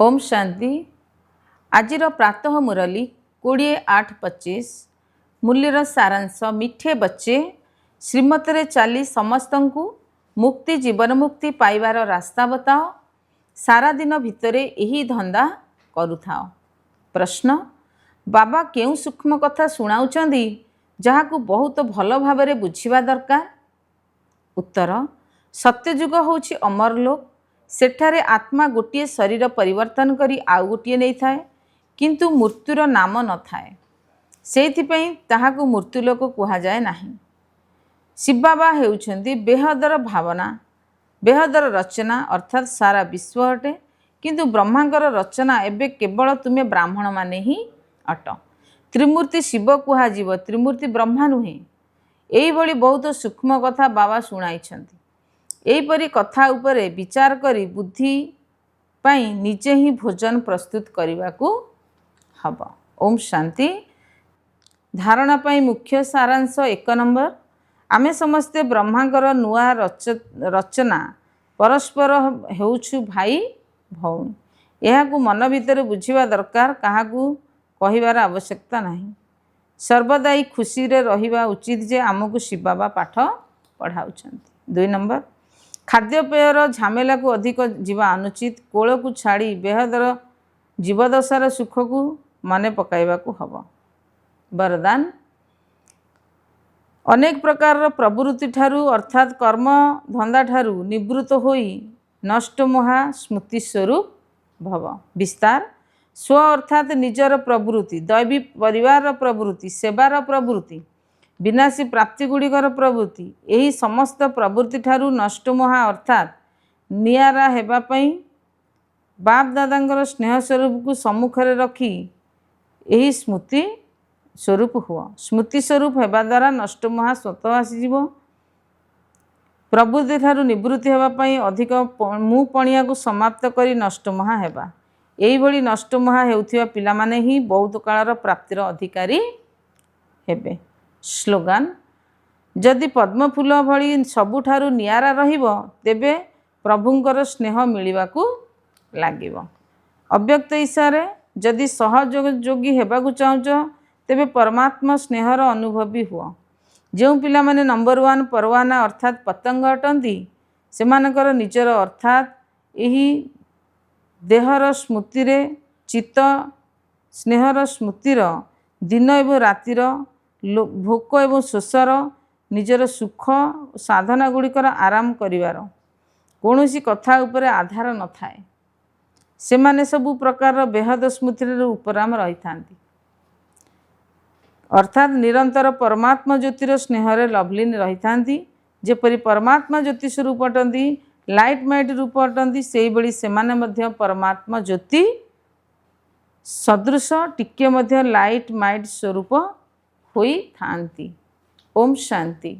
ओम शांति। आजिर प्रातः मुरली 20/8/25 मूल्यर सारांश मिठे बच्चे श्रीमतरे चली समस्त को मुक्ति जीवन मुक्ति पाइबार रास्ता बताओ। सारा दिन भितर यही धंदा करुथाओ। प्रश्न बाबा केउ सूक्ष्म कथा शुणाउचंदी जहाकू बहुत भल भाव बुझिबा दरकार। उत्तर सत्ययुग होछि अमरलोक। सेठारे आत्मा गोटे शरीर परिवर्तन करी आउ गोटे नहीं थाए किंतु मृत्युर नाम न थाए। सेइथिपई ताहाकू मृत्युलोक कुहा जाए नाही। शिव बाबा हेउछंती बेहदर भावना बेहदर रचना अर्थात सारा विश्व अटे किंतु ब्रह्मांकर रचना एबे केवल तुमे ब्राह्मण माने ही अट। त्रिमूर्ति शिव कुहा जीव त्रिमूर्ति ब्रह्मा नुहे। एई भली बहुत सूक्ष्म कथा बाबा शुणाइछंती। एहीपरी कथा उपरे विचार करी बुद्धि पाई निजे ही भोजन प्रस्तुत करने को हब। ओम शांति। धारणा पाई मुख्य सारांश 1 नंबर आमे समस्ते ब्रह्मांकर नुआ रचना परस्पर हेउछु भाई भौणी। यहाकू मन भितर बुझिबा दरकार। काहाकू कहिबार आवश्यकता नहीं। सर्वदा खुशी रे रहिबा उचित जे आमको शिव बाबा पाठ पढ़ाउछंती। 2 नंबर खाद्यपेयर झमेला को अधिक जीवा अनुचित। कोल को छाड़ी बेहदर जीवदशार सुख को मने पकाइबा को हब। वरदान अनेक प्रकार प्रवृत्ति ठारू अर्थात कर्म धंदा ठारू निवृत्त होई नष्ट महा स्मृति स्वरूप भव। विस्तार स्व अर्थात निजर प्रवृत्ति दैवी परिवार प्रवृत्ति सेवार प्रवृत्ति विनाशी प्राप्ति गुड़िकर प्रवृत्ति यही समस्त प्रवृत्ति ठारू नष्ट महा अर्थात नियारा हेबा पई बाप दादांकर स्नेह स्वरूप को सम्मुखरे रखी यही स्मृति स्वरूप हुआ। स्मृति स्वरूप हेबा द्वारा नष्ट महा स्वतः आसीजिव। प्रवृत्ति ठारू निवृत्ति हेबा पई अधिक मु पणिया को समाप्त करी नष्ट महा हेबा। एही भली नष्ट महा हेउथिबा पिला माने ही बहुत कालर प्राप्तिर अधिकारी हेबे। स्लोगान जदि पद्मफूल भली सबुठारु नियारा रहिबो तेबे प्रभुंकर स्नेह मिलिबा को लागिबो। अव्यक्त इशारे जदि सहयोगी हेबाकू चाहुच तेबे परमात्मा स्नेहर अनुभवी हुआ। जो पिला माने नंबर 1 परवाना अर्थात पतंग अटंती सेमानकर निजर अर्थात यही देहर स्मृति रे चित्त स्नेहर स्मृतिर दिन एवं रातिर भोक एवं शोषर निजर सुख साधना गुड़िकर आराम करिवार कौनसी कथा उपरे आधार न थाए। सेमाने सबु प्रकार बेहद स्मृति उपराम रही थांती अर्थात निरंतर परमात्मा ज्योतिर स्नेहरे लवलीन रही थांती। जेपरी परमात्मा ज्योति स्वरूप अटंती लाइट माइट रूप अटंती से बड़ी सेमाने मध्य परमात्मा ज्योति सदृश टिके मध्य लाइट माइट स्वरूप होई थांती। ओम शांति।